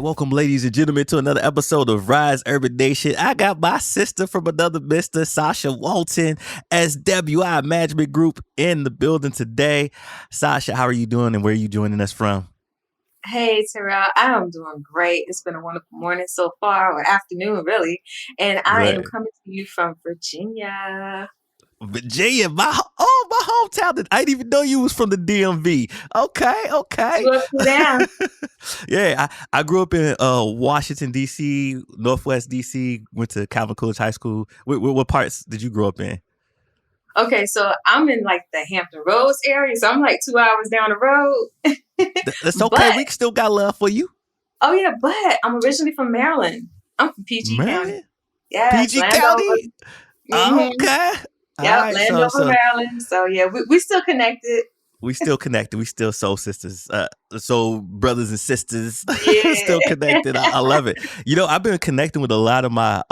welcome, ladies and gentlemen, to another episode of Rise Urban Nation. I got my sister from another Mr. Sacha Walton, SWI Management Group, in the building today. Sacha, how are you doing and where are you joining us from? Hey, Terrell, I am doing great. It's been a wonderful morning so far, or afternoon, really. And I am Right. coming to you from Virginia. Virginia, my hometown. I didn't even know you was from the DMV. Okay. Look down. Yeah, I grew up in Washington, D.C., Northwest D.C., went to Calvin Coolidge High School. What parts did you grow up in? Okay, so I'm in like the Hampton Roads area, so I'm like 2 hours down the road. That's okay. But, We still got love for you. but I'm originally from Maryland. I'm from PG County. Maryland? Yes, PG Landover. County? Mm-hmm. Okay. All Yep, right. Landover, Maryland. So yeah, we still connected. We still connected. We still soul sisters, soul brothers and sisters. Yeah. Still connected. I love it. You know, I've been connecting with a lot of my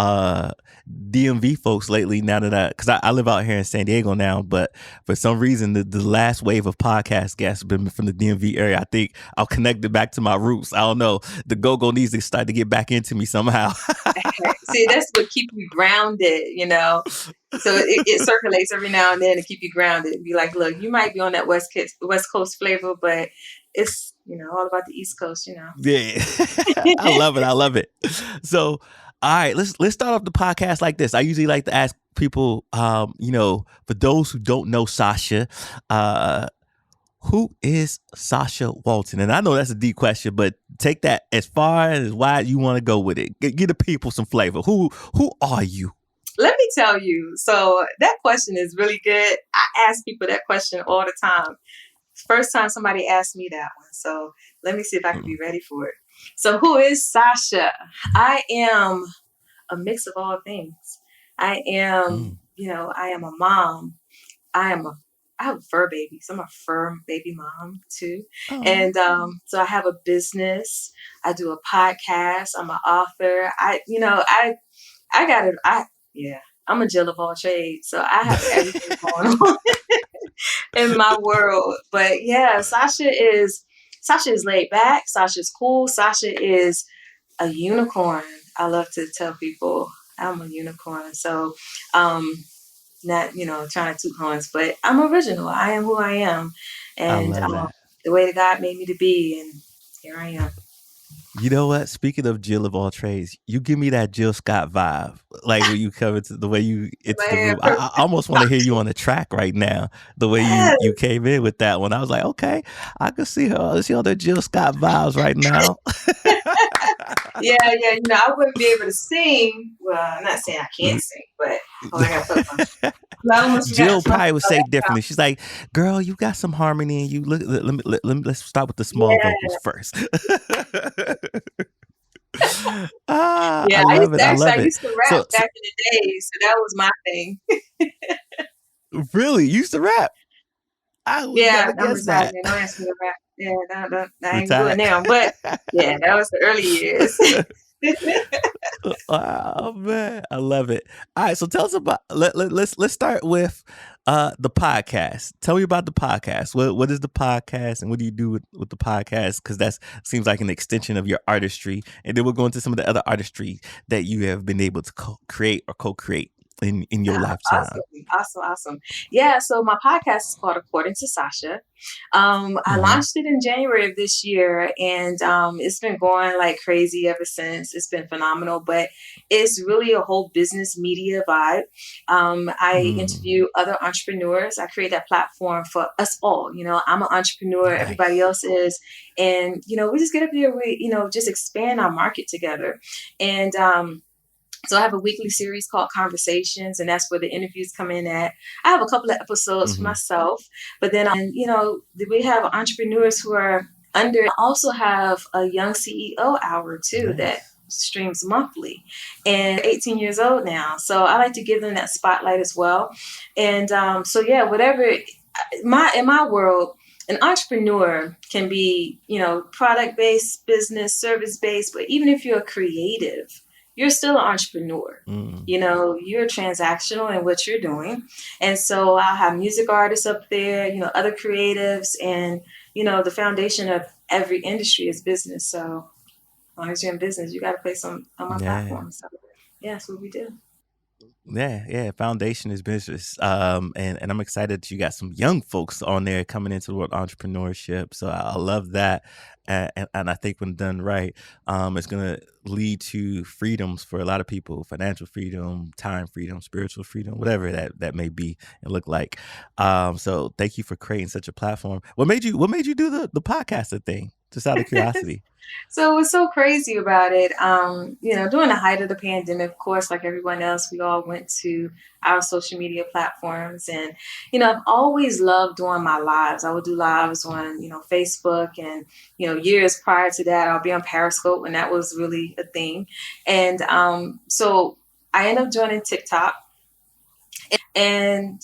DMV folks lately. Now that because I live out here in San Diego now, but for some reason the last wave of podcast guests have been from the DMV area. I think I'll connect it back to my roots. I don't know. The go-go needs to start to get back into me somehow. See, that's what keeps you grounded, you know. So it circulates every now and then to keep you grounded. Be like, look, you might be on that West Coast flavor, but it's, all about the East Coast, Yeah. I love it. So, all right, let's start off the podcast like this. I usually like to ask people, for those who don't know Sacha, who is Sacha Walton? And I know that's a deep question, but take that as far and as wide you want to go with it. Give the people some flavor. Who are you? Let me tell you. So that question is really good. I ask people that question all the time. First time somebody asked me that one. So let me see if I can be ready for it. So who is Sacha? I am a mix of all things. I am, I am a mom. I have a fur baby. So I'm a fur baby mom too. Oh. And so I have a business. I do a podcast. I'm an author. I'm a Jill of all trades. So I have everything going on in my world. But yeah, Sacha is laid back. Sacha's cool. Sacha is a unicorn. I love to tell people I'm a unicorn. So not, trying to toot horns, but I'm original. I am who I am. And the way that God made me to be. And here I am. You know what? Speaking of Jill of all trades, you give me that Jill Scott vibe. Like when you covered the way you into the room. I almost want to hear you on the track right now. The way you came in with that one. I was like, okay, I can see her. I see all the Jill Scott vibes right now. Yeah. I wouldn't be able to sing. Well, I'm not saying I can't sing, but Jill probably would say differently. She's like, "Girl, you got some harmony. You look. Let's start with the small vocals first." I used to rap back in the day, so that was my thing. Really, you used to rap? I would never guess that. Don't ask me to rap. Yeah, I ain't doing it now. But yeah, that was the early years. Oh man, I love it. All right, so tell us about. Let's start with the podcast. Tell me about the podcast. What is the podcast, and what do you do with the podcast? Because that seems like an extension of your artistry, and then we'll go into some of the other artistry that you have been able to create or co-create in your lifetime. Awesome. Yeah, so my podcast is called According to Sacha. I launched it in January of this year, and it's been going like crazy ever since. It's been phenomenal, but it's really a whole business media vibe. I interview other entrepreneurs. I create that platform for us all. I'm an entrepreneur, everybody else is. And, we just get up here, just expand our market together. And so I have a weekly series called Conversations, and that's where the interviews come in at. I have a couple of episodes for myself, but then, we have entrepreneurs who are under. I also have a Young CEO Hour too that streams monthly, and 18 years old now. So I like to give them that spotlight as well. And whatever in my world, an entrepreneur can be, product-based, business, service-based, but even if you're a creative, you're still an entrepreneur. You're transactional in what you're doing. And so I'll have music artists up there, other creatives, and, the foundation of every industry is business. So long as you're in business, you got to place on my Yeah. platform. So yeah, that's what we do. Yeah. Foundation is business. And I'm excited that you got some young folks on there coming into the world of entrepreneurship. So I love that. And I think when done right, it's gonna lead to freedoms for a lot of people, financial freedom, time freedom, spiritual freedom, whatever that may be and look like. So thank you for creating such a platform. What made you do the podcasting thing? Just out of curiosity. So what's so crazy about it, during the height of the pandemic, of course, like everyone else, we all went to our social media platforms. And, I've always loved doing my lives. I would do lives on, Facebook. And, years prior to that, I'll be on Periscope when that was really a thing. And so I ended up joining TikTok and,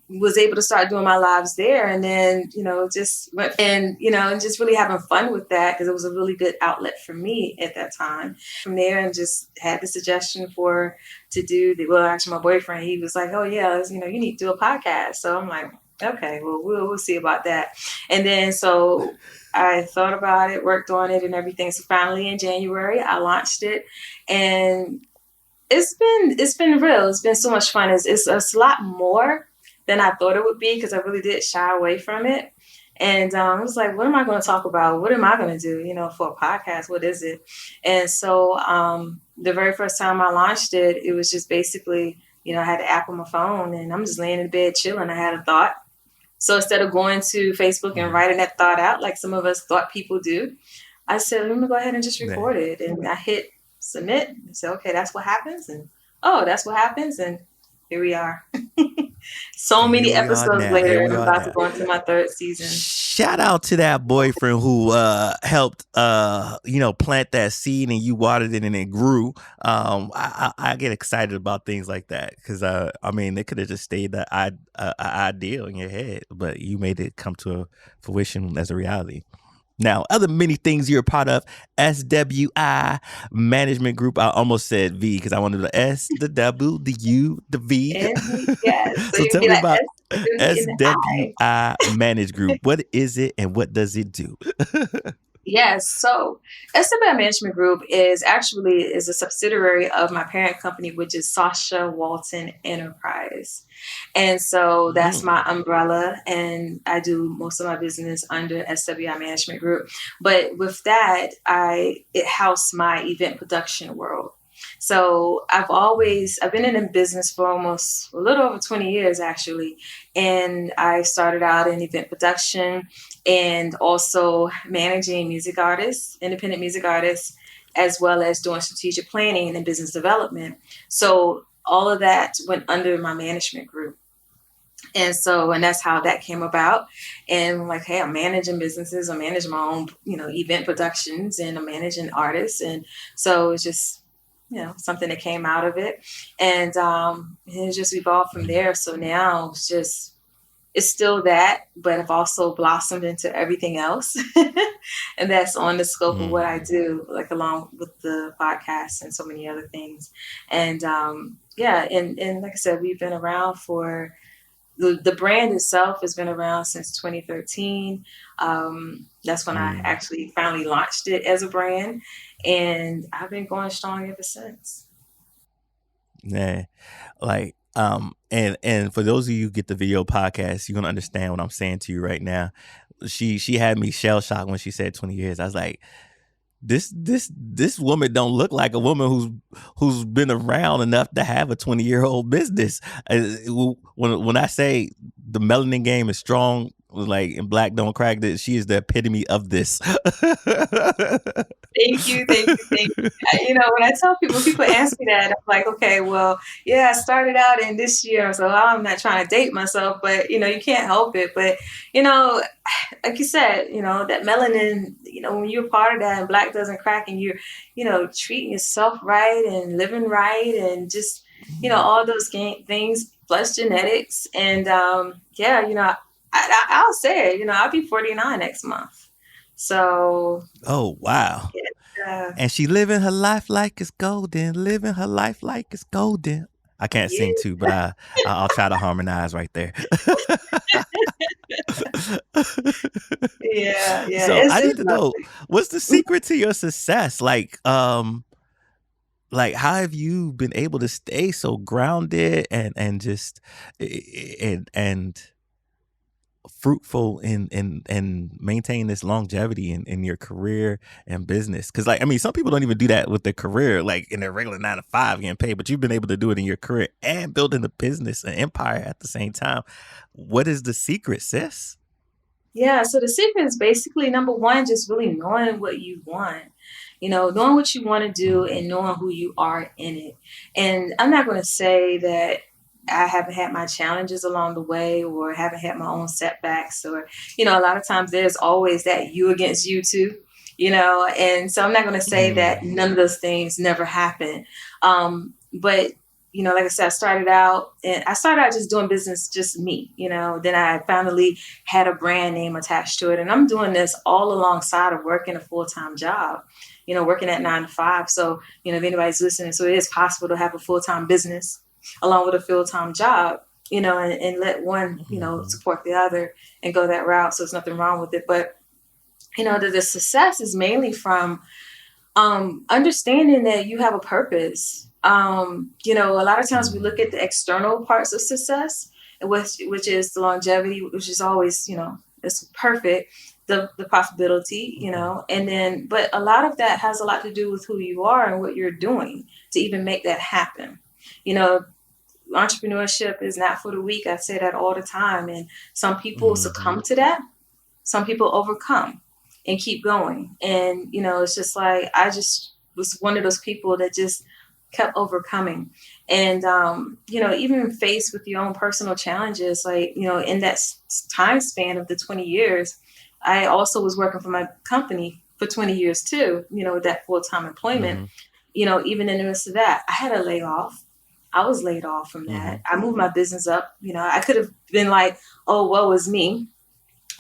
was able to start doing my lives there, and then just went and just really having fun with that because it was a really good outlet for me at that time. From there, and just had the suggestion actually my boyfriend, he was like, oh yeah, you need to do a podcast. So I'm like, okay, well we'll see about that. And then so I thought about it, worked on it and everything. So finally in January I launched it, and it's been real. It's been so much fun. It's a lot more than I thought it would be because I really did shy away from it. And I was like, what am I going to talk about? What am I going to do, for a podcast? What is it? And so the very first time I launched it, it was just basically, I had the app on my phone and I'm just laying in bed chilling. I had a thought. So instead of going to Facebook and writing that thought out like some of us thought people do, I said, let me go ahead and just Yeah. record it. And I hit submit and say, okay, that's what happens. And oh, that's what happens. And here we are. So And here many we are episodes now. later, Here and we I'm are about to now. go into my third season. Shout out to that boyfriend who helped plant that seed and you watered it and it grew. I get excited about things like that because they could have just stayed that ideal in your head, but you made it come to a fruition as a reality. Now, other many things you're a part of, SWI Management Group. I almost said V because I wanted the S, the W, the U, the V. And yes, so So you can tell be me like about S in the eye. SWI Managed Group. What is it and what does it do? Yes. So SWI Management Group is a subsidiary of my parent company, which is Sacha Walton Enterprise. And so that's my Mm, umbrella, and I do most of my business under SWI Management Group. But with that, it housed my event production world. So I've been in business for almost a little over 20 years actually. And I started out in event production and also managing music artists, independent music artists, as well as doing strategic planning and business development. So all of that went under my management group. And that's how that came about. And like, hey, I'm managing businesses, I'm managing my own, event productions, and I'm managing artists. And so it's just, something that came out of it. And it just evolved from mm, there. So now it's still that, but I've also blossomed into everything else. And that's on the scope of what I mm, do, like along with the podcast and so many other things. And and like I said, we've been around for the brand itself has been around since 2013. That's when I mm. actually finally launched it as a brand. And I've been going strong ever since. Yeah. And for those of you who get the video podcast, you're gonna understand what I'm saying to you right now. She had me shell shocked when she said 20 years. I was like, this woman don't look like a woman who's been around enough to have a 20-year-old business. When I say the melanin game is strong, like and black don't crack, that she is the epitome of this. Thank you, thank you, thank you. When I tell people, when people ask me that, I'm like, okay, well, yeah, I started out in this year, so I'm not trying to date myself, but you can't help it. But you know, like you said, that melanin, when you're part of that and black doesn't crack, and you're, treating yourself right and living right, and just, all those things plus genetics, and I'll say it, I'll be 49 next month, so. Oh wow. Yeah. And she living her life like it's golden, living her life like it's golden. I can't Yeah. sing too, but I'll try to harmonize right there. Yeah, yeah. So I It's need to know, lovely. what's the secret to your success? Like how have you been able to stay so grounded and just and fruitful and maintain this longevity in your career and business? Because like, I mean, some people don't even do that with their career, like in their regular 9 to 5 getting paid, but you've been able to do it in your career and building a business and empire at the same time. What is the secret, sis? Yeah, so the secret is basically number one, just really knowing what you want. Knowing what you want to do Mm-hmm. and knowing who you are in it. And I'm not going to say that I haven't had my challenges along the way or haven't had my own setbacks or, a lot of times there's always that you against you too, and so I'm not going to say that Mm-hmm. none of those things never happen. But like I said, I started out just doing business, just me, then I finally had a brand name attached to it. And I'm doing this all alongside of working a full-time job, working at 9 to 5. So, if anybody's listening, so it is possible to have a full-time business along with a full-time job, and let one, Mm-hmm. support the other and go that route. So there's nothing wrong with it. But, the success is mainly from understanding that you have a purpose. A lot of times we look at the external parts of success, which is the longevity, which is always, it's perfect, the profitability, Mm-hmm. and then, but a lot of that has a lot to do with who you are and what you're doing to even make that happen. You know, Entrepreneurship is not for the weak. I say that all the time. And some people Mm-hmm. succumb to that. Some people overcome and keep going. And, it's just like, I just was one of those people that just kept overcoming. And, even faced with your own personal challenges, like, in that time span of the 20 years, I also was working for my company for 20 years too, with that full-time employment. Mm-hmm. Even in the midst of that, I had a layoff. I was laid off from Mm-hmm. that. I moved my business up. I could have been like, oh, woe is me,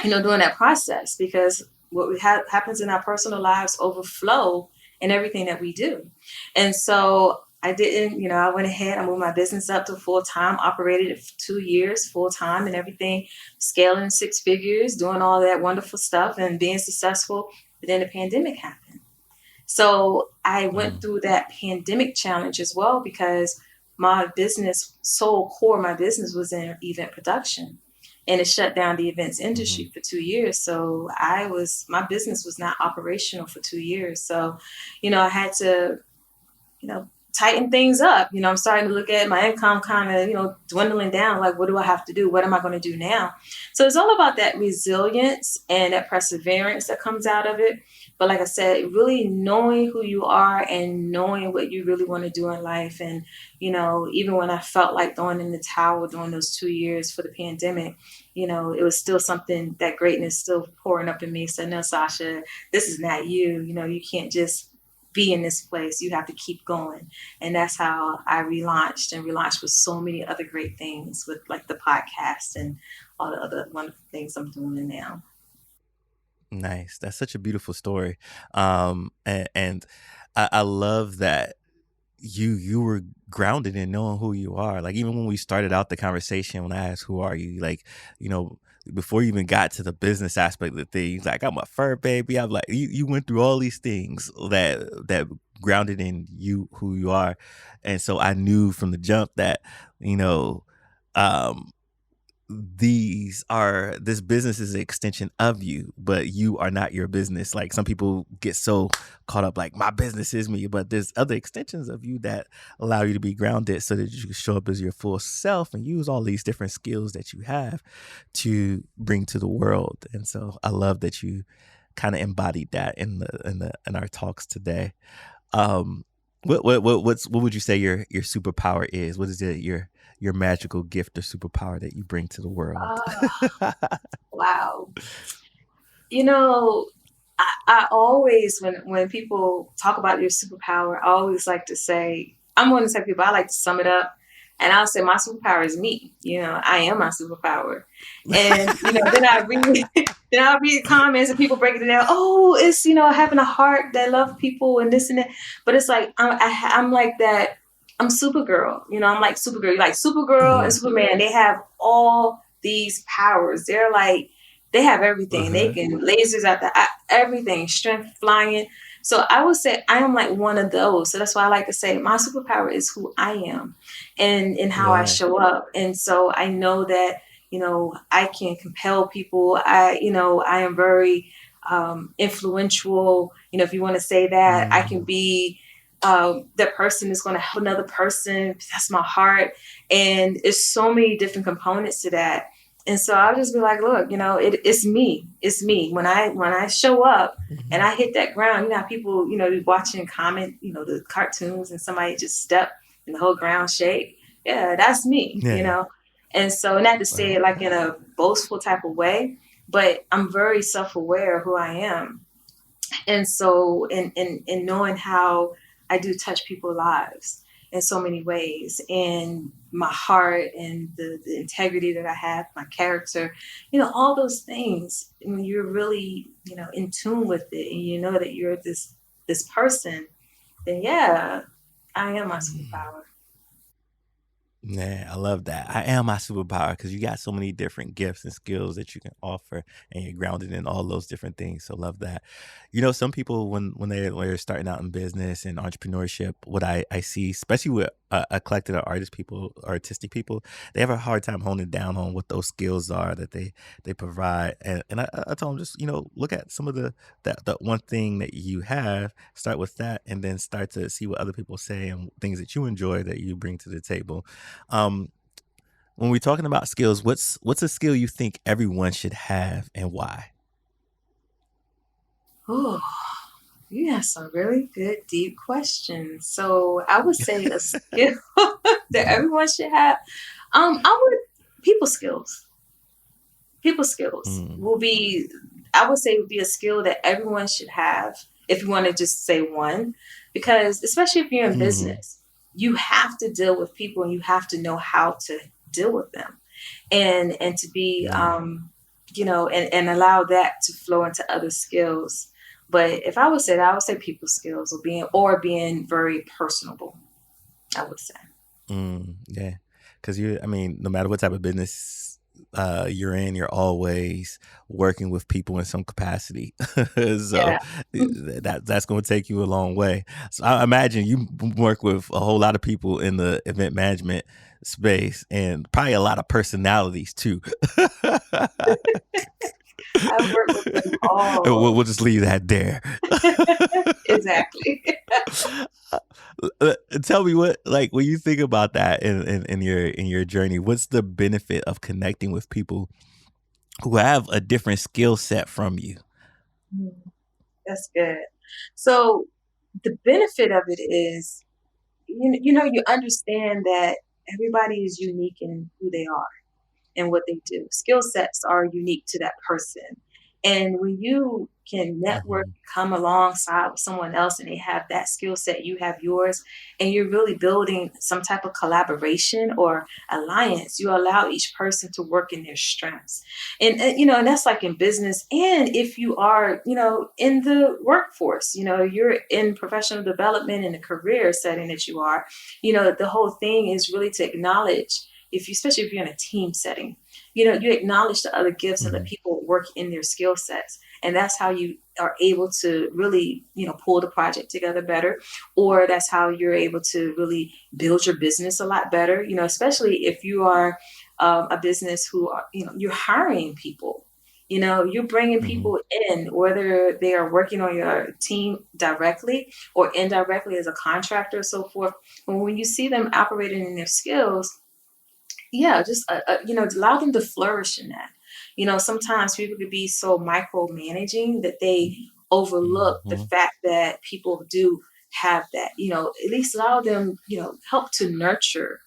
during that process, because what happens in our personal lives overflow in everything that we do. And so I didn't, I went ahead, I moved my business up to full time, operated it for 2 years full time and everything, scaling 6 figures, doing all that wonderful stuff and being successful. But then the pandemic happened. So I went through that pandemic challenge as well because my business, sole core, my business was in event production, and it shut down the events Mm-hmm. industry for 2 years. So my business was not operational for 2 years. So, I had to, you know, tighten things up. I'm starting to look at my income kind of, dwindling down. Like, what do I have to do? What am I going to do now? So it's all about that resilience and that perseverance that comes out of it. But like I said, really knowing who you are and knowing what you really want to do in life. And, even when I felt like throwing in the towel during those 2 years for the pandemic, it was still something, that greatness still pouring up in me. So no, Sacha, this is not you. You can't just be in this place. You have to keep going. And that's how I relaunched with so many other great things, with like the podcast and all the other wonderful things I'm doing now. Nice. That's such a beautiful story. And I love that you were grounded in knowing who you are. Like even when we started out the conversation, when I asked who are you, like, you know, before you even got to the business aspect of things, like I'm a fur baby. I'm like, you went through all these things that grounded in you who you are. And so I knew from the jump that, you know, um this business is an extension of you, but you are not your business. Like some people get so caught up like my business is me, but there's other extensions of you that allow you to be grounded so that you can show up as your full self and use all these different skills that you have to bring to the world. And so I love that you kind of embodied that in our talks today. um what would you say your superpower is? What is your magical gift or superpower that you bring to the world? Oh, wow. You know, I always, when people talk about your superpower, I always like to say, I'm one of the type of people, I like to sum it up. And I'll say my superpower is me. I am my superpower. And, then I read then I read comments and people breaking it down. Oh, it's, having a heart that love people and this and that. But it's like I'm like that. I'm Supergirl. I'm like Supergirl. Like Supergirl and Uh-huh. Superman, they have all these powers. They're like, they have everything. They Uh-huh. can lasers out everything, strength, flying. So I would say I am like one of those. So that's why I like to say my superpower is who I am and how I Yeah. show up. And so I know that, I can compel people. I am very influential. If you want to say that, I can Mm. be that person is going to help another person. That's my heart. And it's so many different components to that. And so I'll just be like, look, it's me. It's me. When I show up and Mhm. I hit that ground, how people, watching comment, the cartoons and somebody just step and the whole ground shake. Yeah, that's me. Yeah. And so not to say Right. it like in a boastful type of way, but I'm very self-aware of who I am. And so in knowing how I do touch people's lives in so many ways, and my heart and the integrity that I have, my character, all those things, when you're really, in tune with it, and you know that you're this person, then yeah, I am my Mm. superpower. Yeah, I love that. I am my superpower because you got so many different gifts and skills that you can offer, and you're grounded in all those different things. So love that. Some people when they're starting out in business and entrepreneurship, what I see, especially with a collective of artist people, artistic people, they have a hard time honing down on what those skills are that they provide. And I told them, just look at some of that one thing that you have, start with that, and then start to see what other people say and things that you enjoy that you bring to the table. um, when we're talking about skills, what's a skill you think everyone should have and why? Oh, you have some really good, deep questions. So I would say a skill that everyone should have. I would people skills. People skills Mm, will be, I would say, would be a skill that everyone should have if you want to just say one, because especially if you're in mhm, business, you have to deal with people and you have to know how to deal with them and to be yeah. and allow that to flow into other skills. But if I would say that, I would say people skills or being very personable, I would say. Yeah, because I mean, no matter what type of business you're in, you're always working with people in some capacity. So Yeah. that's going to take you a long way. So I imagine you work with a whole lot of people in the event management space, and probably a lot of personalities too. I work with them And we'll all. just leave that there. Exactly. Tell me what, like, when you think about that in your journey, what's the benefit of connecting with people who have a different skill set from you? Mm, that's good. So the benefit of it is, you understand that everybody is unique in who they are and what they do. Skill sets are unique to that person. And when you can network, Mhm, come alongside with someone else and they have that skill set, you have yours, and you're really building some type of collaboration or alliance, you allow each person to work in their strengths. And that's like in business. And if you are, in the workforce, you're in professional development in the career setting that you are, the whole thing is really to acknowledge especially if you're in a team setting, you acknowledge the other gifts and let mhm, people work in their skill sets. And that's how you are able to really, pull the project together better. Or that's how you're able to really build your business a lot better, especially if you are a business who are, you're hiring people. You're bringing mhm, people in, whether they are working on your team directly or indirectly as a contractor, so forth. And when you see them operating in their skills, yeah, just allow them to flourish in that. Sometimes people could be so micromanaging that they overlook the mhm, fact that people do have that. At least allow them, help to nurture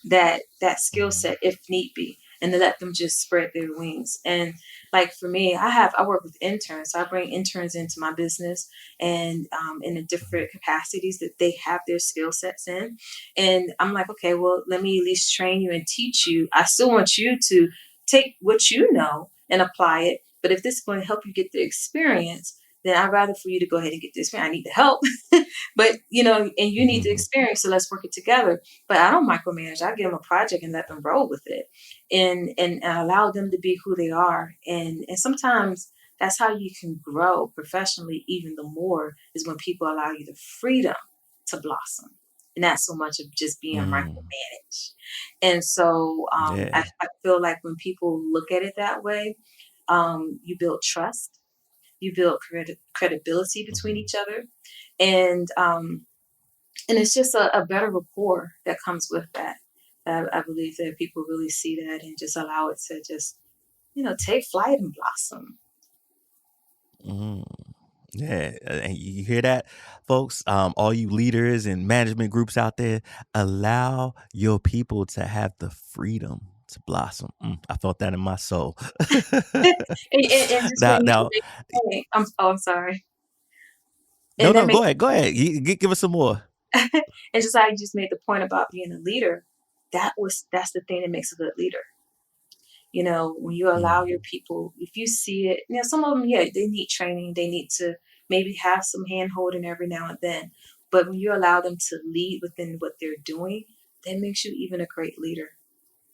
that skill mhm, set if need be, and to let them just spread their wings. And like for me, I work with interns, so I bring interns into my business, and in the mhm, different capacities that they have their skill sets in. And I'm like, okay, well, let me at least train you and teach you. I still want you to take what you know and apply it. But if this is going to help you get the experience, then I'd rather for you to go ahead and get this. I need the help, but and you need the Mm-hmm. experience, so let's work it together. But I don't micromanage. I give them a project and let them roll with it, and allow them to be who they are. And sometimes that's how you can grow professionally even the more, is when people allow you the freedom to blossom, and not so much of just being Mm. micromanaged. And so Yeah. I feel like when people look at it that way, you build trust, you build credibility between Mm-hmm. each other, and it's just a better rapport that comes with that. I believe that people really see that and just allow it to just take flight and blossom. Mm. Yeah, and you hear that, folks? All you leaders and management groups out there, allow your people to have the freedom to blossom. I felt that in my soul. And just Now, when you now, make the point, I'm sorry, no, and that no, makes go ahead, go ahead. Give us some more. and just how you just made the point about being a leader. That's the thing that makes a good leader. When you allow your Mm, people, if you see it, some of them, yeah, they need training. They need to maybe have some hand holding every now and then. But when you allow them to lead within what they're doing, that makes you even a great leader,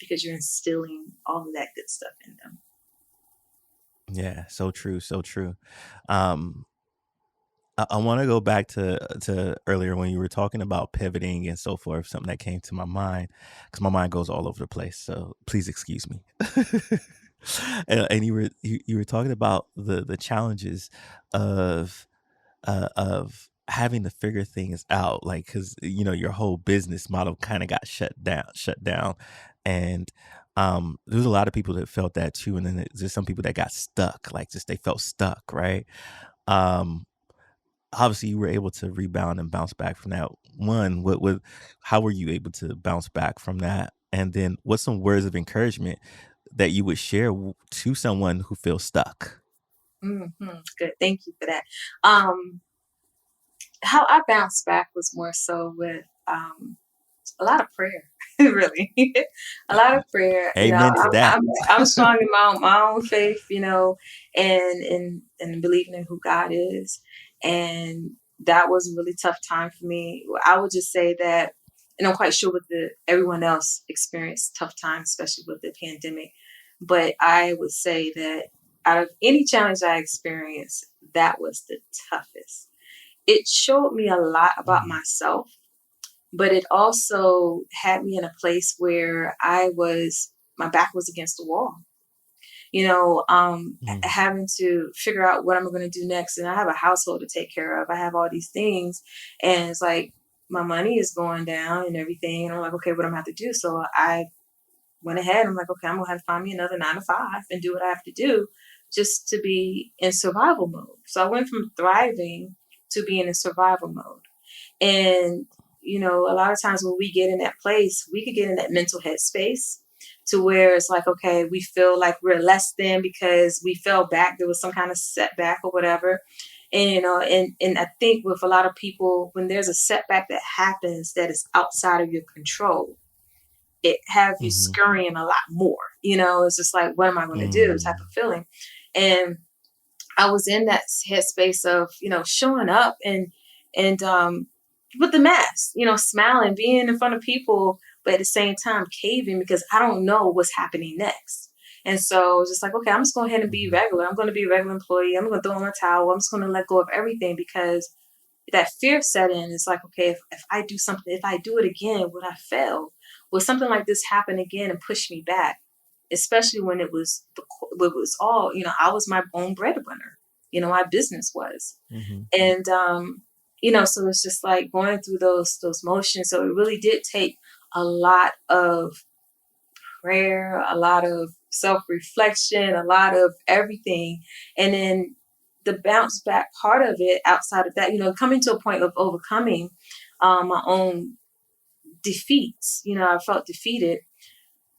because you're instilling all of that good stuff in them. yeah, so true, so true. Um, I want to go back to earlier when you were talking about pivoting and so forth. Something that came to my mind, because my mind goes all over the place. So please excuse me. And you were talking about the challenges of having to figure things out, like, because your whole business model kind of got shut down, and there's a lot of people that felt that too, and then there's some people that got stuck, like, just they felt stuck, right? Um, Obviously you were able to rebound and bounce back from that. One, what how were you able to bounce back from that? And then what's some words of encouragement that you would share to someone who feels stuck? Good. Thank you for that. Um, how I bounced back was more so with a lot of prayer, really, a lot of prayer. Amen to that. I'm strong in my own faith, and believing in who God is, and that was a really tough time for me. I would just say that, and I'm quite sure with everyone else experienced tough times, especially with the pandemic. But I would say that out of any challenge I experienced, that was the toughest. It showed me a lot about Mm, myself, but it also had me in a place where my back was against the wall, mm, having to figure out what I'm going to do next. And I have a household to take care of. I have all these things. And it's like my money is going down and everything. And I'm like, okay, what am I have to do? So I went ahead. I'm like, okay, I'm going to have to find me another 9 to 5 and do what I have to do just to be in survival mode. So I went from thriving to being in survival mode. And, a lot of times when we get in that place, we could get in that mental headspace to where it's like, okay, we feel like we're less than because we fell back. There was some kind of setback or whatever. And, and I think with a lot of people, when there's a setback that happens that is outside of your control, it have you mhm, scurrying a lot more. It's just like, what am I going to do type mm, of feeling. And I was in that headspace of, showing up and with the mask, smiling, being in front of people, but at the same time caving because I don't know what's happening next. And so just like, okay, I'm just going ahead and be mhm, regular. I'm going to be a regular employee. I'm going to throw in my towel. I'm just going to let go of everything because that fear set in. It's like, okay, if I do something, if I do it again, would I fail? Will something like this happen again and push me back? Especially when it was all, I was my own breadwinner. My business was, mhm, and so it's just like going through those motions. So it really did take a lot of prayer, a lot of self reflection, a lot of everything, and then the bounce back part of it. Outside of that, coming to a point of overcoming my own defeats. I felt defeated.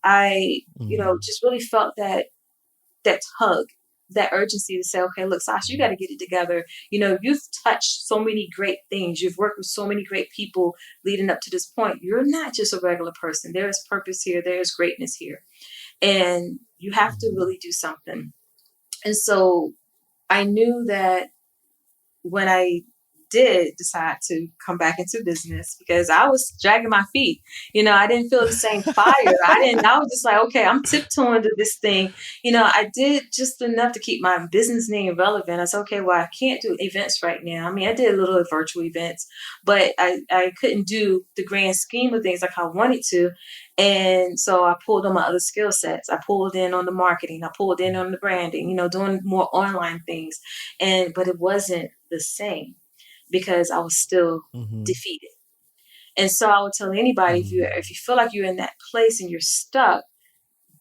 I, mm, just really felt that tug, that urgency to say, okay, look, Sasha, you got to get it together. You've touched so many great things. You've worked with so many great people leading up to this point. You're not just a regular person. There is purpose here. There is greatness here. And you have to mhm, really do something. And so I knew that when I did decide to come back into business, because I was dragging my feet. I didn't feel the same fire. I was just like, okay, I'm tiptoeing to this thing. I did just enough to keep my business name relevant. I said, okay, well, I can't do events right now. I mean, I did a little virtual events, but I couldn't do the grand scheme of things like I wanted to. And so I pulled on my other skill sets. I pulled in on the marketing. I pulled in on the branding, doing more online things. But it wasn't the same because I was still Mm-hmm. defeated. And so I would tell anybody, Mm-hmm. if you feel like you're in that place and you're stuck,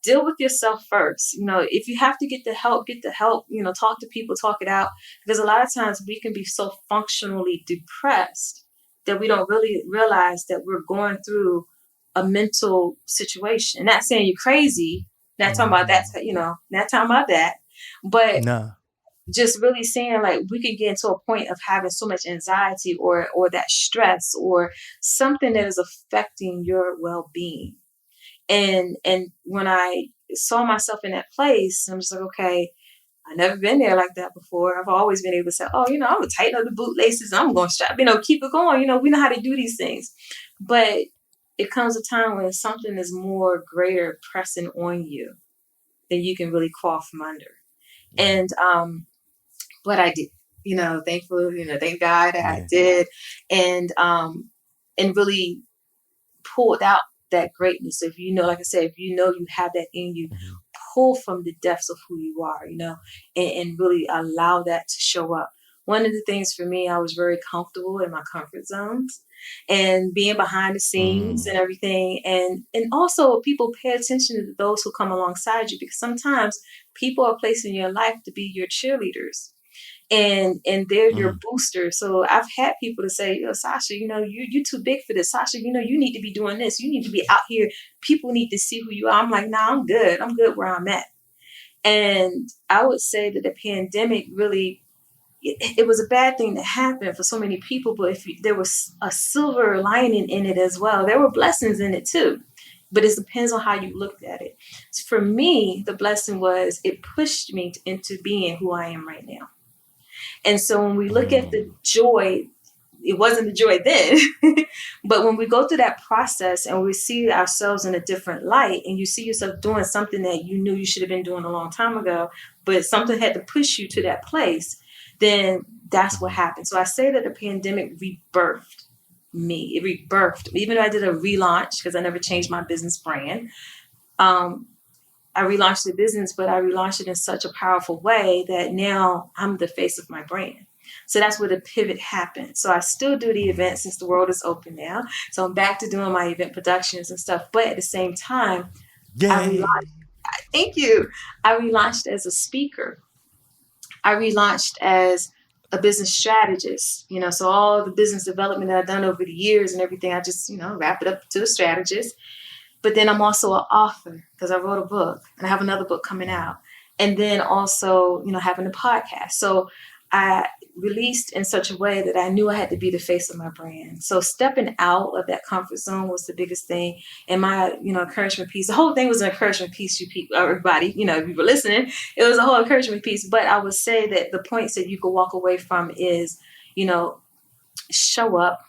deal with yourself first. If you have to get the help, get the help. Talk to people, talk it out. Because a lot of times we can be so functionally depressed that we don't really realize that we're going through a mental situation. Not saying you're crazy, not talking about that, Mm-hmm. not talking about that, but Nah. just really saying like we could get into a point of having so much anxiety or that stress or something that is affecting your well-being. And when I saw myself in that place, I'm just like, okay, I've never been there like that before. I've always been able to say, oh, I'm gonna tighten up the bootlaces, I'm gonna strap, keep it going. We know how to do these things. But it comes a time when something is more greater pressing on you than you can really crawl from under. And but I did, thankfully, thank God that I Yeah. did. And really pulled out that greatness. If like I said, if you have that in you, Mm-hmm. pull from the depths of who you are, and really allow that to show up. One of the things for me, I was very comfortable in my comfort zones and being behind the scenes Mm. and everything. And also people pay attention to those who come alongside you, because sometimes people are placed in your life to be your cheerleaders, and they're your Mm. booster. So I've had people to say, Sasha, you too big for this. Sasha, you need to be doing this. You need to be out here. People need to see who you are. I'm like, nah, I'm good. I'm good where I'm at. And I would say that the pandemic really, it was a bad thing that happened for so many people, but there was a silver lining in it as well. There were blessings in it too, but it depends on how you looked at it. For me, the blessing was it pushed me into being who I am right now. And so when we look at the Mm. joy, it wasn't the joy then, but when we go through that process and we see ourselves in a different light, and you see yourself doing something that you knew you should have been doing a long time ago, but something had to push you to that place, then that's what Mm-hmm. happened. So I say that the pandemic rebirthed me. It rebirthed, even though I did a relaunch because I never changed my business brand. Um, I relaunched the business, but I relaunched it in such a powerful way that now I'm the face of my brand. So that's where the pivot happened. So I still do the Mm. events since the world is open now. So I'm back to doing my event productions and stuff. But at the same time, I Yay. relaunched. Thank you. I relaunched as a speaker. I relaunched as a business strategist. So all the business development that I've done over the years and everything, I just wrap it up to a strategist. But then I'm also an author because I wrote a book and I have another book coming Mm-hmm. out. And then also, having a podcast. So I released in such a way that I knew I had to be the face of my brand. So stepping out of that comfort zone was the biggest thing. And my, encouragement piece, the whole thing was an encouragement piece, you people, everybody, if you were listening, it was a whole encouragement piece. But I would say that the points that you could walk away from is, you know, show up,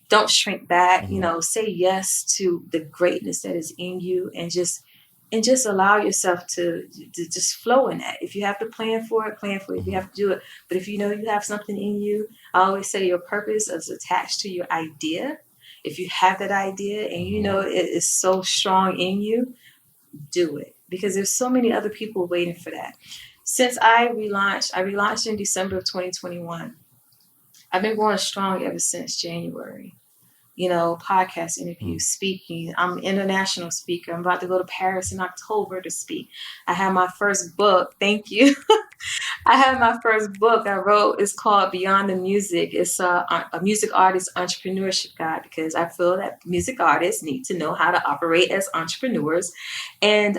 don't shrink back, Mm-hmm. say yes to the greatness that is in you, and just allow yourself to just flow in that. If you have to plan for it, plan for it. If you Mm-hmm. have to do it, but if you know you have something in you, I always say your purpose is attached to your idea. If you have that idea and you Mm-hmm. know it is so strong in you, do it, because there's so many other people waiting for that. Since I relaunched in December of 2021. I've been going strong ever since January. Podcast Mm. interviews, speaking. I'm an international speaker. I'm about to go to Paris in October to speak. I have my first book. Thank you. I have my first book I wrote. It's called Beyond the Music. It's a music artist entrepreneurship guide, because I feel that music artists need to know how to operate as entrepreneurs. And,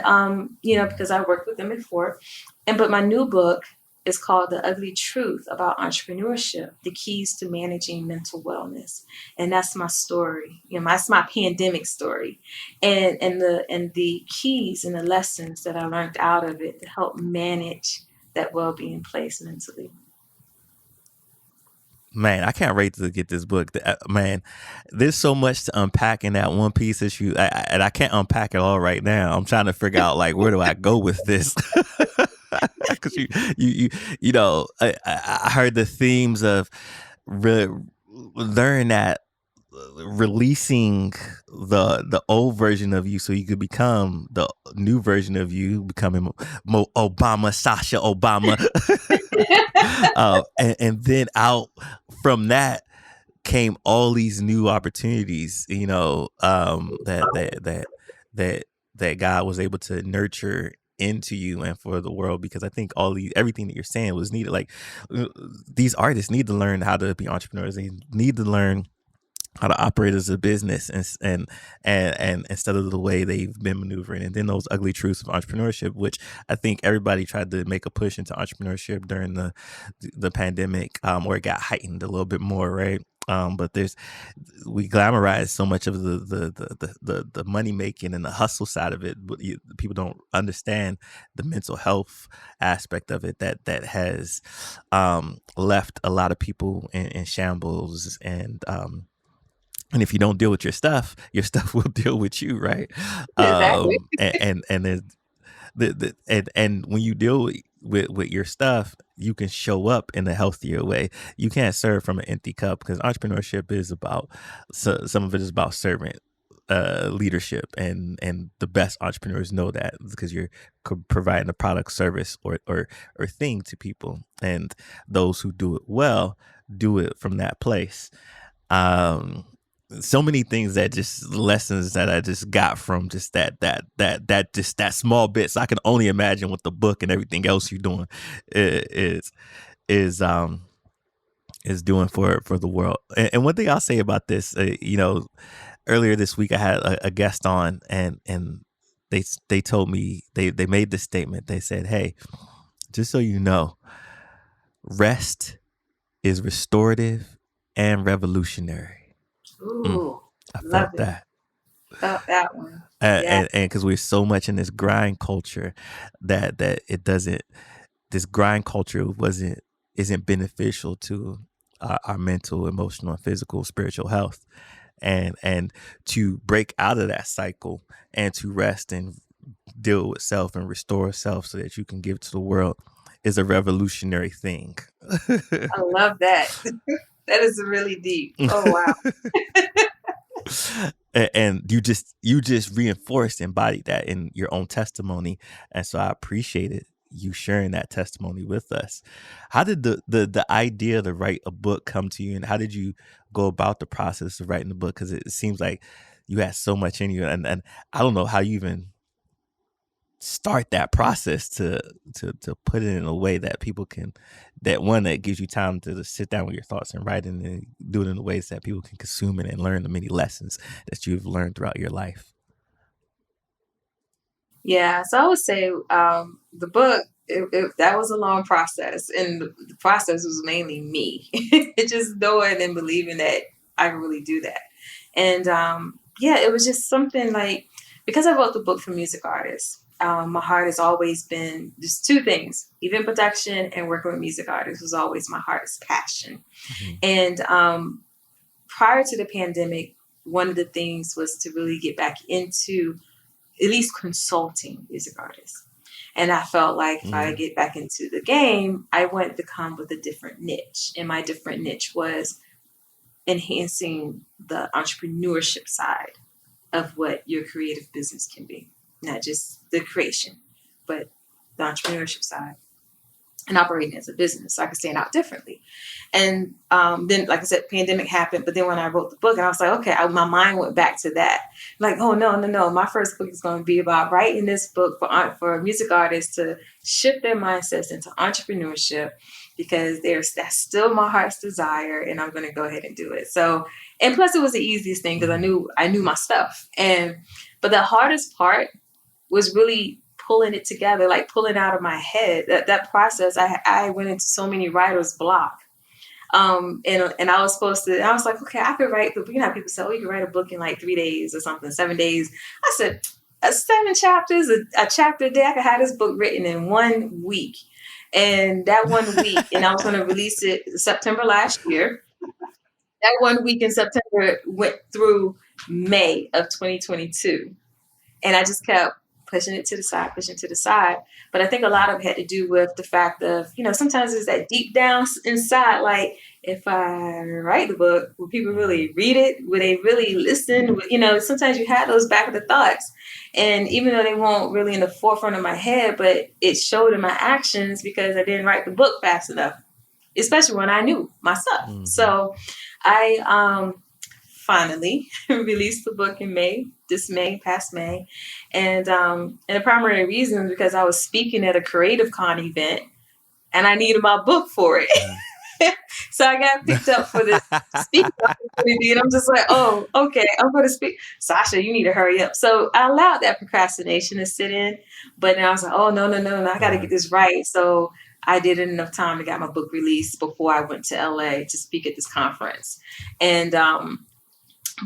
because I worked with them before. But my new book is called The Ugly Truth About Entrepreneurship, The Keys to Managing Mental Wellness. And that's my story. That's my pandemic story. And the keys and the lessons that I learned out of it to help manage that well-being place mentally. Man, I can't wait to get this book. Man, there's so much to unpack in that one piece issue, and I can't unpack it all right now. I'm trying to figure out like where do I go with this? Because you know, I heard the themes of re- learn that releasing the old version of you so you could become the new version of you, becoming Obama, Sasha Obama. And then out from that came all these new opportunities, you know, that God was able to nurture into you and for the world, because I think everything that you're saying was needed. Like these artists need to learn how to be entrepreneurs. They need to learn how to operate as a business, and instead of the way they've been maneuvering. And then those ugly truths of entrepreneurship, which I think everybody tried to make a push into entrepreneurship during the pandemic, or it got heightened a little bit more, right? But we glamorize so much of the money making and the hustle side of it, but people don't understand the mental health aspect of it that has left a lot of people in shambles. And if you don't deal with your stuff will deal with you, right? Exactly. And and when you deal with your stuff, you can show up in a healthier way. You can't serve from an empty cup, because entrepreneurship is about, some of it is about servant leadership, and the best entrepreneurs know that, because you're providing a product, service, or thing to people, and those who do it well do it from that place. So many things, that just lessons that I just got from just that small bit. So I can only imagine what the book and everything else you're doing is is um is doing for the world. And one thing I'll say about this, you know, earlier this week I had a guest on, and they told me, they made this statement. They said, "Hey, just so you know, rest is restorative and revolutionary." Ooh, I love felt it. that. Felt that one. Yeah. And because we're so much in this grind culture, that it doesn't, this grind culture isn't beneficial to our mental, emotional, and physical, spiritual health. And to break out of that cycle, and to rest and deal with self and restore self so that you can give to the world, is a revolutionary thing. I love that. That is really deep. Oh wow. And you just reinforced, embodied that in your own testimony, and so I appreciated you sharing that testimony with us. How did the idea to write a book come to you, and how did you go about the process of writing the book? Because it seems like you had so much in you, and I don't know how you even start that process to put it in a way that people can, that gives you time to just sit down with your thoughts and write it, and do it in the ways that people can consume it and learn the many lessons that you've learned throughout your life. Yeah. So I would say the book, that was a long process. And the process was mainly me. Just knowing and believing that I could really do that. And yeah, it was just something like, because I wrote the book for music artists, my heart has always been just two things: event production and working with music artists was always my heart's passion. Mhm. And prior to the pandemic, one of the things was to really get back into at least consulting music artists. And I felt like if I Mhm. get back into the game, I wanted to come with a different niche. And my different niche was enhancing the entrepreneurship side of what your creative business can be, not just the creation, but the entrepreneurship side and operating as a business, so I could stand out differently. And then, like I said, pandemic happened. But then when I wrote the book, I was like, okay, my mind went back to that. Like, oh no, no, no! My first book is going to be about writing this book for music artists to shift their mindsets into entrepreneurship, because that's still my heart's desire, and I'm going to go ahead and do it. So, and plus, it was the easiest thing because Mhm. I knew my stuff. But the hardest part was really pulling it together, like pulling out of my head. That process, I went into so many writer's block. And I was supposed to, I was like, okay, I could write the, you know, people say, oh, you can write a book in like 3 days or something, 7 days. I said, 7 chapters, a chapter a day. I could have this book written in 1 week. And that 1 week, and I was going to release it September last year. that 1 week in September went through May of 2022. And I just kept pushing it to the side, pushing to the side. But I think a lot of it had to do with the fact of, sometimes it's that deep down inside, like, if I write the book, will people really read it? Will they really listen? Sometimes you have those back of the thoughts. And even though they won't really in the forefront of my head, but it showed in my actions because I didn't write the book fast enough, especially when I knew myself. Mm-hmm. So I finally released the book in past May. And the primary reason is because I was speaking at a Creative Con event and I needed my book for it. So I got picked up for this speaking opportunity, and I'm just like, oh, okay, I'm going to speak. Sacha, you need to hurry up. So I allowed that procrastination to sit in, but now I was like, oh, no, I got to get this right. So I did it enough time to get my book released before I went to LA to speak at this conference. And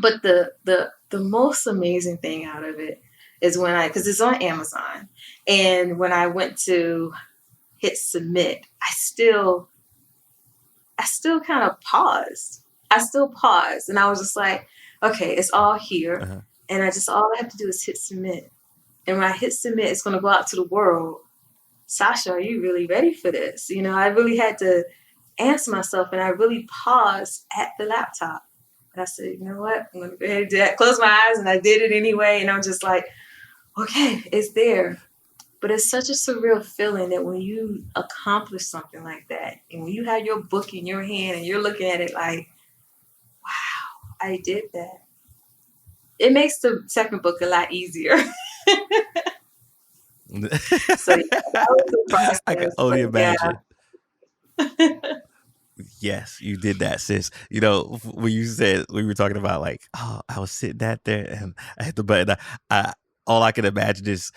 but the most amazing thing out of it is because it's on Amazon, and when I went to hit submit, I still kind of paused. And I was just like, okay, it's all here. And all I have to do is hit submit. And when I hit submit, it's going to go out to the world. Sacha, are you really ready for this? I really had to answer myself, and I really paused at the laptop. And I said, you know what? I'm going to go ahead and do that. Close my eyes, and I did it anyway. And I'm just like, okay, it's there. But it's such a surreal feeling that when you accomplish something like that, and when you have your book in your hand and you're looking at it like, wow, I did that. It makes the second book a lot easier. So yeah, that was the process. I can only imagine. Yeah. Yes, you did that, sis. When you said, we were talking about like, oh, I was sitting out there and I hit the button. All I can imagine is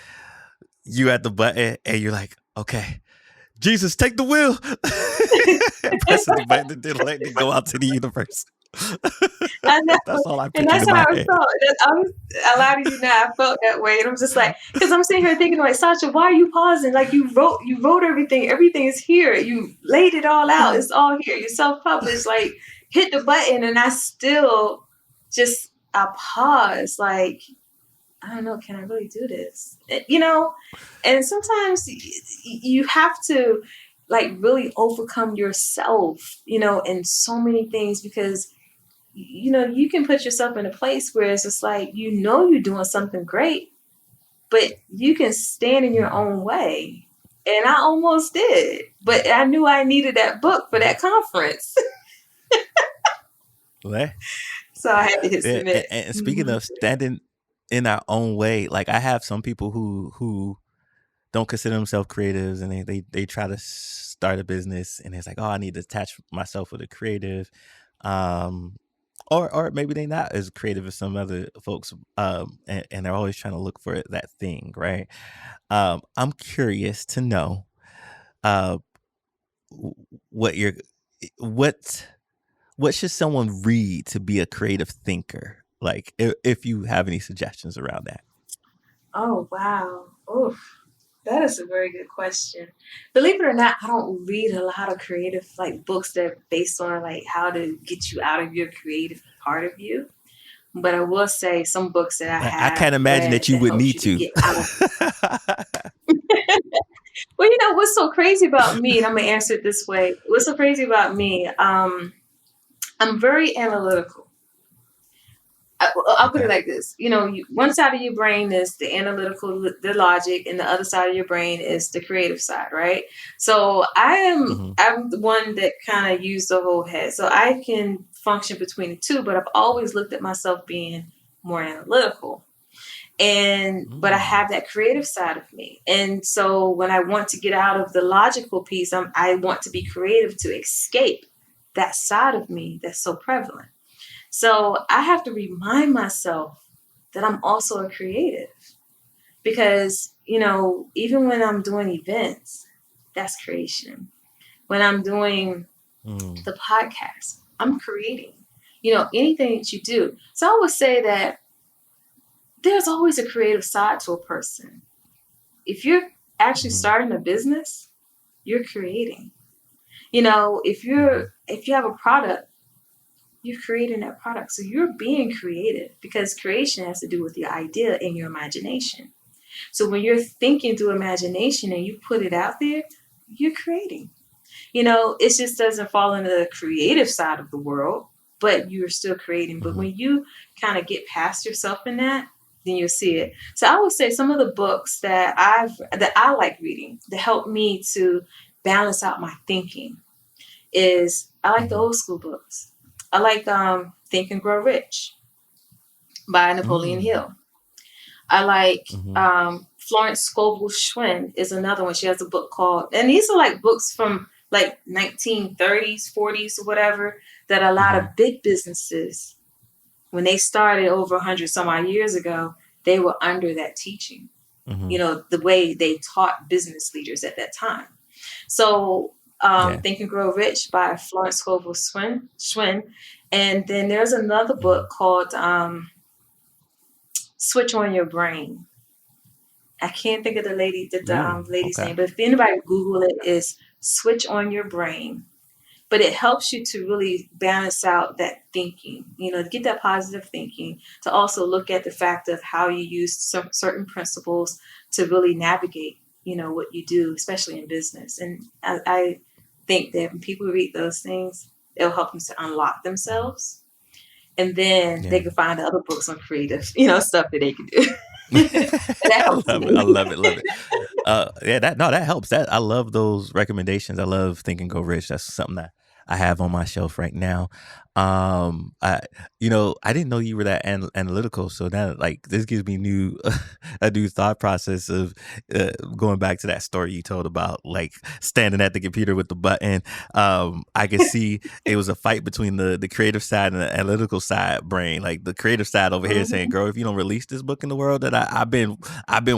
you at the button and you're like, okay, Jesus, take the wheel. Pressing the button and then letting it go out to the universe. I know. That's all I pictured. And that's how I felt. A lot of you know, I felt that way. And I'm just like, because I'm sitting here thinking like, Sacha, why are you pausing? Like you wrote everything. Everything is here. You laid it all out. It's all here. You self-published, like hit the button. And I paused like, I don't know, can I really do this? And sometimes you have to like really overcome yourself, in so many things, because, you can put yourself in a place where it's just like, you're doing something great, but you can stand in your own way. And I almost did, but I knew I needed that book for that conference. So I had to hit submit. And speaking of standing in our own way, like I have some people who don't consider themselves creatives, and they try to start a business, and it's like, oh, I need to attach myself with a creative, or maybe they're not as creative as some other folks, and they're always trying to look for that thing, right? I'm curious to know what should someone read to be a creative thinker? Like, if you have any suggestions around that. Oh, wow. Oof. That is a very good question. Believe it or not, I don't read a lot of creative like books that are based on like how to get you out of your creative part of you. But I will say some books that I have. I can't imagine that you would need to. Well, what's so crazy about me, and I'm going to answer it this way. What's so crazy about me, I'm very analytical. I'll put it like this. One side of your brain is the analytical, the logic, and the other side of your brain is the creative side, right? So I'm the one that kind of use the whole head. So I can function between the two, but I've always looked at myself being more analytical. But I have that creative side of me. And so when I want to get out of the logical piece, I want to be creative to escape that side of me that's so prevalent. So I have to remind myself that I'm also a creative, because, even when I'm doing events, that's creation. When I'm doing the podcast, I'm creating, anything that you do. So I would say that there's always a creative side to a person. If you're actually starting a business, you're creating. If you have a product, you're creating that product. So you're being creative, because creation has to do with your idea and your imagination. So when you're thinking through imagination and you put it out there, you're creating. It just doesn't fall into the creative side of the world, but you're still creating. But when you kind of get past yourself in that, then you'll see it. So I would say some of the books that I like reading that help me to balance out my thinking is, I like the old school books. I like Think and Grow Rich by Napoleon Hill. I like Florence Scovel Schwinn is another one. She has a book called, and these are like books from like 1930s, 40s, or whatever, that a lot of big businesses, when they started over 100 some odd years ago, they were under that teaching, the way they taught business leaders at that time. So Think and Grow Rich by Florence Scovel Schwinn. And then there's another book called Switch on Your Brain. I can't think of the lady's name, but if anybody Google it, is Switch on Your Brain. But it helps you to really balance out that thinking, to get that positive thinking, to also look at the fact of how you use some certain principles to really navigate, what you do, especially in business. And I think that when people read those things, it'll help them to unlock themselves. And then they can find other books on creative, stuff that they can do. I love it. That helps. I love those recommendations. I love Think and Go Rich. That's something that I have on my shelf right now. I didn't know you were that analytical. So now, this gives me a new thought process of going back to that story you told about, standing at the computer with the button. I could see it was a fight between the creative side and the analytical side brain. Like the creative side over here saying, "Girl, if you don't release this book in the world that I've been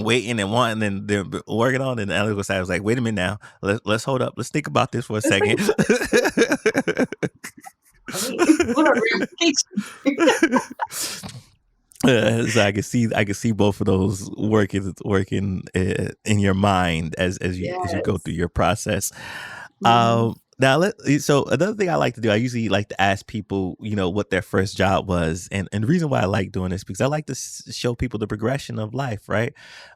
waiting and wanting and they're working on," and the analytical side was like, "Wait a minute now, let's hold up, let's think about this for a second." So I can see both of those working in your mind as you go through your process. So another thing I like to do, I usually like to ask people, what their first job was, and the reason why I like doing this, because I like to show people the progression of life, right?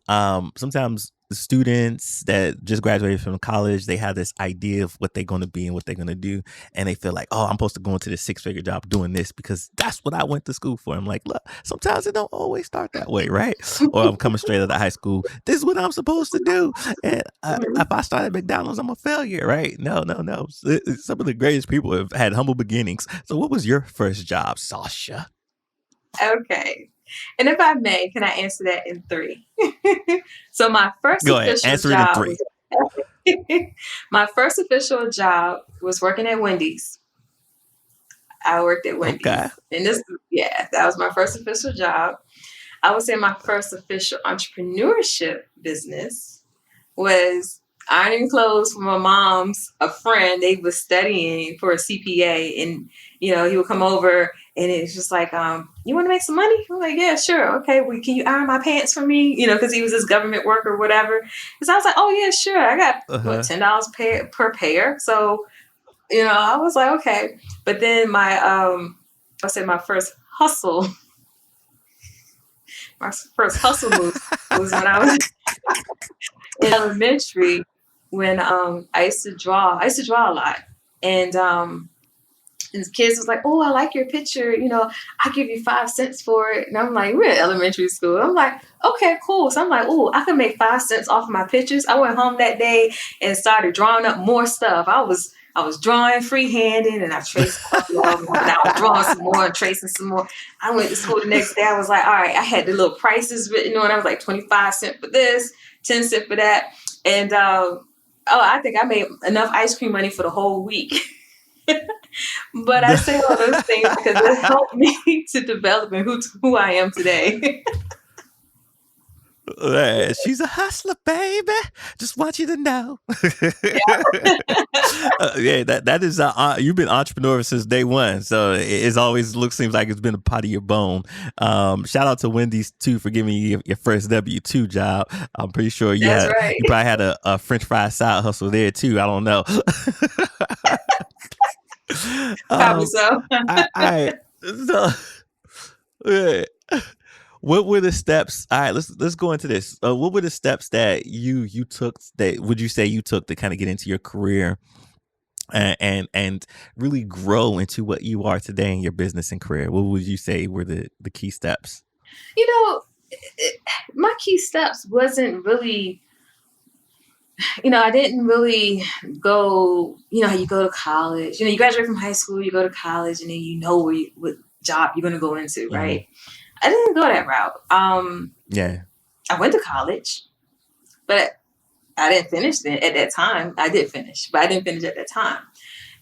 Sometimes the students that just graduated from college, they have this idea of what they're going to be and what they're going to do. And they feel like, oh, I'm supposed to go into this 6-figure job doing this because that's what I went to school for. I'm like, look, sometimes it don't always start that way, right? Or I'm coming straight out of high school. This is what I'm supposed to do. And if I start at McDonald's, I'm a failure, right? No. Some of the greatest people have had humble beginnings. So what was your first job, Sacha? Okay. And if I may, can I answer that in 3? So my first official job my first official job was working at Wendy's. I worked at Wendy's. Okay. And that was my first official job. I would say my first official entrepreneurship business was ironing clothes for my mom's a friend. They was studying for a CPA, and he would come over and it's just like, you want to make some money? I'm like, yeah, sure. Okay. Well, can you iron my pants for me? Because he was this government worker or whatever. Because I was like, oh yeah, sure. I got $10 per pair. So, I was like, okay. But then my first hustle move was when I was in elementary, when I used to draw a lot. And the kids was like, oh, I like your picture. I'll give you 5 cents for it. And I'm like, we're in elementary school. I'm like, okay, cool. So I'm like, oh, I can make 5 cents off of my pictures. I went home that day and started drawing up more stuff. I was drawing freehanding, and I traced a couple of them, and I was drawing some more and tracing some more. I went to school the next day. I was like, all right, I had the little prices written on. I was like 25 cents for this, 10 cents for that. And I think I made enough ice cream money for the whole week. But I say all those things because it helped me to develop and who I am today. She's a hustler, baby. Just want you to know. That is you've been entrepreneur since day one, so it always seems like it's been a part of your bone. Shout out to Wendy's too for giving you your first W-2 job. I'm pretty sure you probably had a French fry side hustle there too. I don't know. Probably um, so. I so yeah. What were the steps? All right, let's go into this. What were the steps that you took that would you say you took to kind of get into your career and really grow into what you are today in your business and career? What would you say were the key steps? You know, my key steps wasn't really, I didn't really go, how you go to college, you graduate from high school, you go to college, and then what job you're going to go into, Hmm. right? I didn't go that route. Yeah. I went to college, but I didn't finish it at that time. I did finish, but I didn't finish at that time.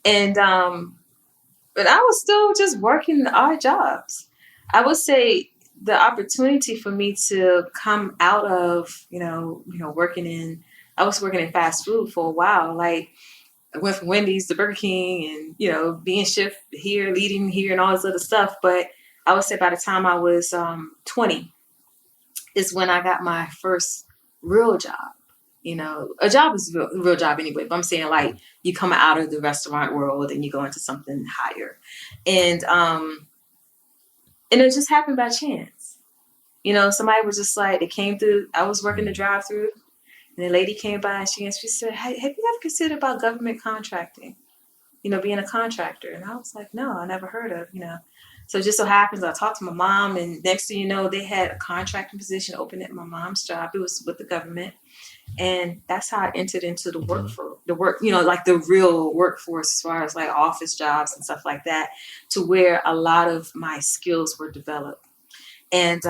And, but I was still just working odd jobs. I would say the opportunity for me to come out of, I was working in fast food for a while. Like I went from Wendy's to Burger King and, being shift here, leading here and all this other stuff. But I would say by the time I was 20 is when I got my first real job. A job is a real job anyway, but I'm saying like you come out of the restaurant world and you go into something higher. And it just happened by chance. Somebody was just like, they came through, I was working the drive through and the lady came by and she said, hey, have you ever considered about government contracting? Being a contractor. And I was like, no, I never heard of. So it just so happens I talked to my mom and next thing you know, they had a contracting position open at my mom's job. It was with the government. And that's how I entered into the Hmm. like the real workforce as far as like office jobs and stuff like that, to where a lot of my skills were developed. And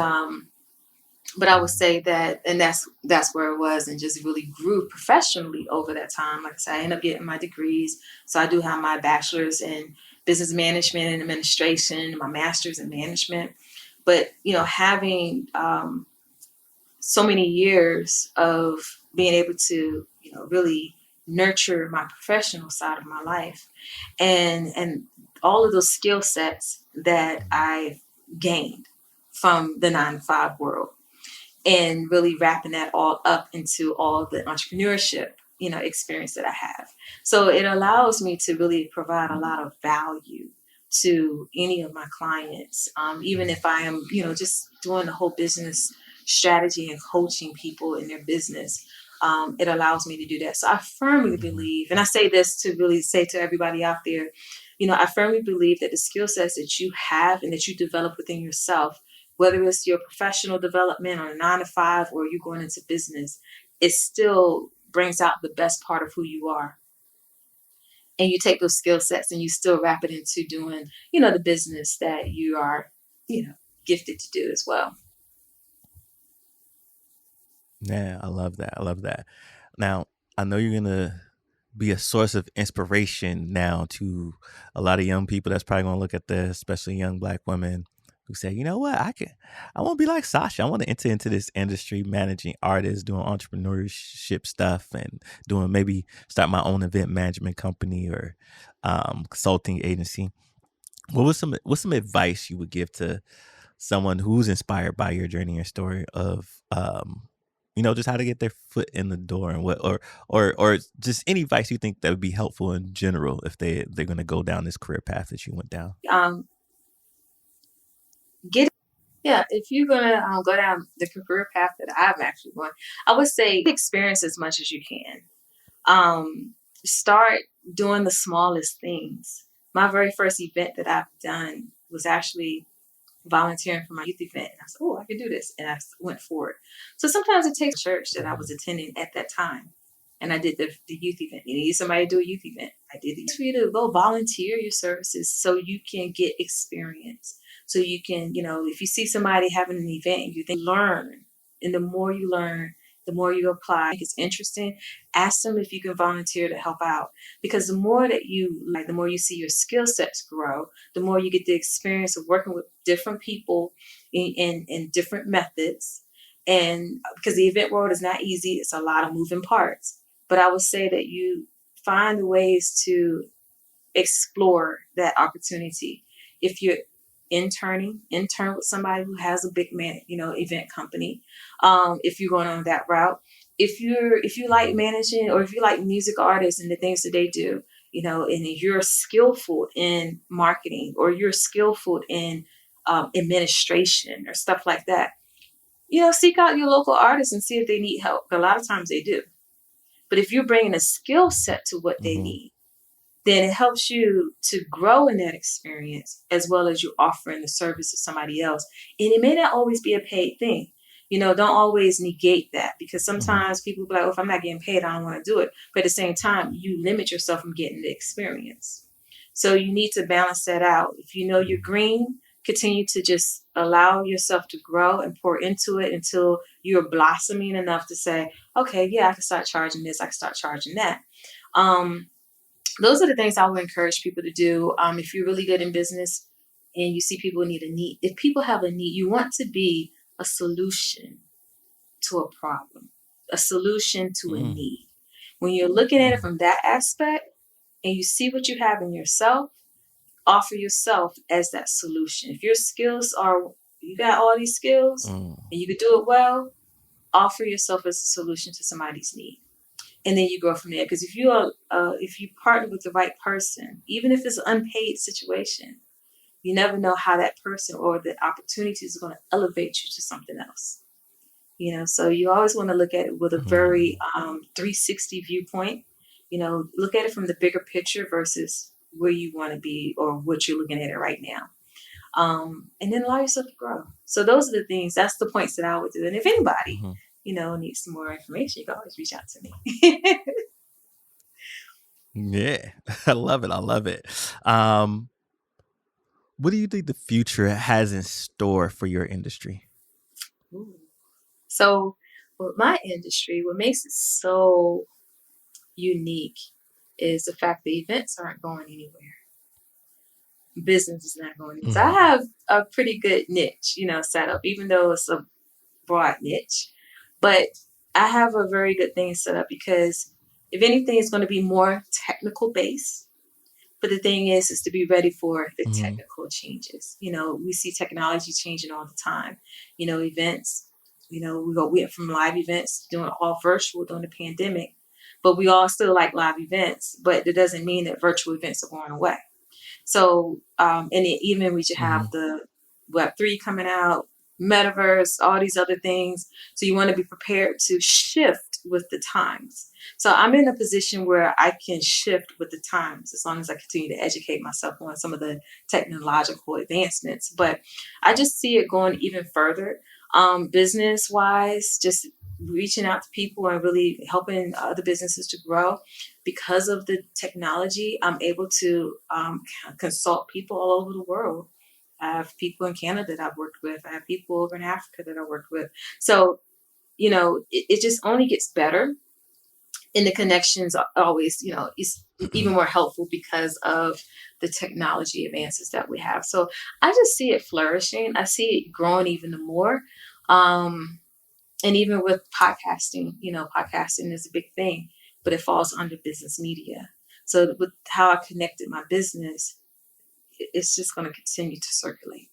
but I would say that, and that's where it was, and just really grew professionally over that time. Like I said, I ended up getting my degrees. So I do have my bachelor's in business management and administration, my master's in management. But having so many years of being able to, really nurture my professional side of my life and all of those skill sets that I've gained from the 9 to 5 world and really wrapping that all up into all the entrepreneurship, experience that I have. So it allows me to really provide a lot of value to any of my clients, even if I am, just doing the whole business strategy and coaching people in their business. It allows me to do that. So I firmly believe, and I say this to really say to everybody out there, I firmly believe that the skill sets that you have and that you develop within yourself, whether it's your professional development on a 9 to 5 or you going into business, it still brings out the best part of who you are. And you take those skill sets and you still wrap it into doing, the business that you are, you know, gifted to do as well. Yeah, I love that. I love that. Now, I know you're gonna be a source of inspiration now to a lot of young people that's probably gonna look at this, especially young Black women who say, you know what, I want to be like Sasha. I want to enter into this industry, managing artists, doing entrepreneurship stuff, and doing maybe start my own event management company or consulting agency. What's some advice you would give to someone who's inspired by your journey or story of just how to get their foot in the door and what or just any advice you think that would be helpful in general if they're going to go down this career path that you went down? Um, get Yeah, if you're gonna go down the career path that I've actually gone, I would say experience as much as you can. Start doing the smallest things. My very first event that I've done was actually volunteering for my youth event. And I said, oh, I could do this. And I went for it. So sometimes it takes a church that I was attending at that time. And I did the youth event. You need somebody to do a youth event. I did it for you to go volunteer your services so you can get experience. So you can, if you see somebody having an event, you think learn. And the more you learn, the more you apply. If it's interesting, ask them if you can volunteer to help out. Because the more that you like, the more you see your skill sets grow, the more you get the experience of working with different people in different methods. And because the event world is not easy, it's a lot of moving parts. But I would say that you find ways to explore that opportunity. If you're intern with somebody who has a big event company. If you're going on that route, if you like managing or if you like music artists and the things that they do, and you're skillful in marketing or you're skillful in administration or stuff like that, seek out your local artists and see if they need help. A lot of times they do. But if you're bringing a skill set to what they Mm-hmm. need, then it helps you to grow in that experience as well as you offering the service to somebody else. And it may not always be a paid thing. Don't always negate that, because Mm-hmm. sometimes people be like, oh, if I'm not getting paid, I don't want to do it. But at the same time, you limit yourself from getting the experience. So you need to balance that out. If you know you're green, continue to just allow yourself to grow and pour into it until you're blossoming enough to say, okay, yeah, I can start charging this, I can start charging that. Um, those are the things I would encourage people to do. If you're really good in business and you see people need a need, if people have a need, you want to be a solution to a problem, a solution to a Mm-hmm. need. When you're looking at it from that aspect and you see what you have in yourself, offer yourself as that solution. If your skills are, you got all these skills and you could do it well, offer yourself as a solution to somebody's need, and then you go from there. Because if you partner with the right person, even if it's an unpaid situation, you never know how that person or the opportunities are going to elevate you to something else. So you always want to look at it with a Mm-hmm. very 360 viewpoint. Look at it from the bigger picture versus where you want to be or what you're looking at it right now. And then allow yourself to grow. So those are the things. That's the points that I would do. And if anybody, Mm-hmm. needs some more information, you can always reach out to me. Yeah, I love it. I love it. Um, what do you think the future has in store for your industry? Ooh. So, with my industry, what makes it so unique is the fact that events aren't going anywhere. Business is not going anywhere. So I Mm-hmm. have a pretty good niche, set up, even though it's a broad niche. But I have a very good thing set up because if anything, it's going to be more technical based. But the thing is to be ready for the Mm-hmm. technical changes. We see technology changing all the time. Events. We went from live events to doing all virtual during the pandemic, but we all still like live events. But it doesn't mean that virtual events are going away. So, and even we should have Mm-hmm. the Web3 coming out, metaverse, all these other things. So you want to be prepared to shift with the times. So I'm in a position where I can shift with the times as long as I continue to educate myself on some of the technological advancements. But I just see it going even further, business wise, just reaching out to people and really helping other businesses to grow. Because of the technology, I'm able to consult people all over the world. I have people in Canada that I've worked with. I have people over in Africa that I worked with. So, it just only gets better. And the connections are always, is even more helpful because of the technology advances that we have. So I just see it flourishing. I see it growing even more. Um, and even with podcasting, podcasting is a big thing, but it falls under business media. So with how I connected my business, it's just going to continue to circulate.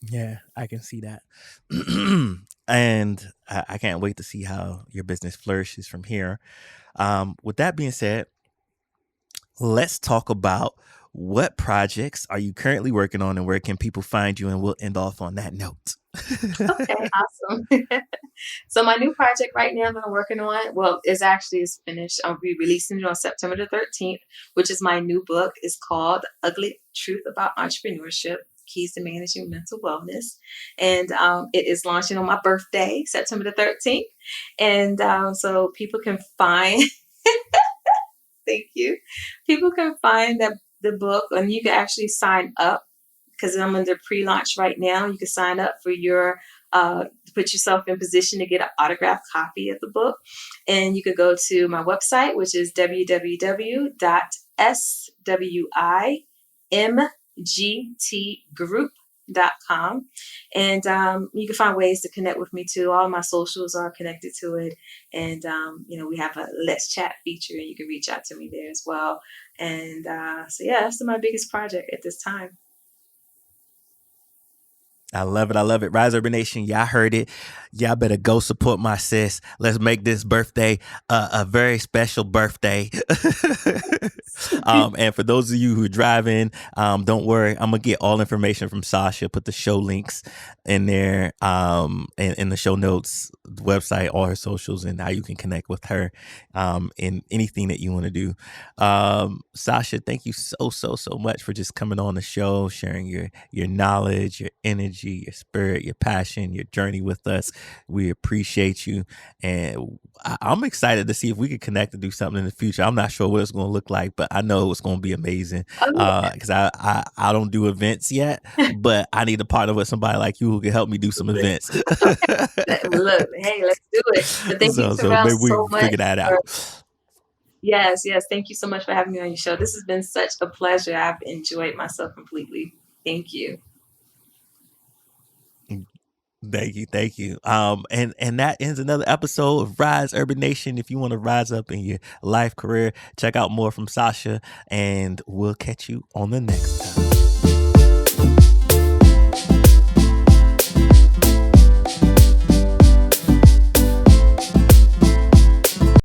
Yeah, I can see that. And I can't wait to see how your business flourishes from here. With that being said, let's talk about what projects are you currently working on and where can people find you? And we'll end off on that note. Okay, awesome. So my new project right now that I'm working on, well, is finished. I'll be releasing it on September the 13th, which is my new book. It's called Ugly Truth About Entrepreneurship. Keys to Managing Mental Wellness. And it is launching on my birthday, September the 13th. And so people can find, thank you, people can find the book and you can actually sign up because I'm under pre-launch right now. You can sign up for your to put yourself in position to get an autographed copy of the book. And you could go to my website, which is www.swimgtgroup.com. And you can find ways to connect with me too. All my socials are connected to it. And, we have a Let's Chat feature and you can reach out to me there as well. And so, yeah, that's my biggest project at this time. I love it. I love it. Rise Urban Nation, y'all heard it. Y'all better go support my sis. Let's make this birthday a very special birthday. And for those of you who are driving, don't worry. I'm going to get all information from Sacha, put the show links in there, in the show notes, the website, all her socials, and how you can connect with her in anything that you want to do. Sacha, thank you so much for just coming on the show, sharing your knowledge, your energy, your spirit, your passion, your journey with us. We appreciate you. And I'm excited to see if we can connect and do something in the future. I'm not sure what it's going to look like, but I know it's going to be amazing. Because I don't do events yet, but I need to partner with somebody like you who can help me do some events. Look, hey, let's do it. But thank you so maybe we so much. Figure that out. Yes. Thank you so much for having me on your show. This has been such a pleasure. I've enjoyed myself completely. Thank you. Thank you. And that ends another episode of Rise Urban Nation. If you want to rise up in your life career, check out more from Sacha, and we'll catch you on the next time.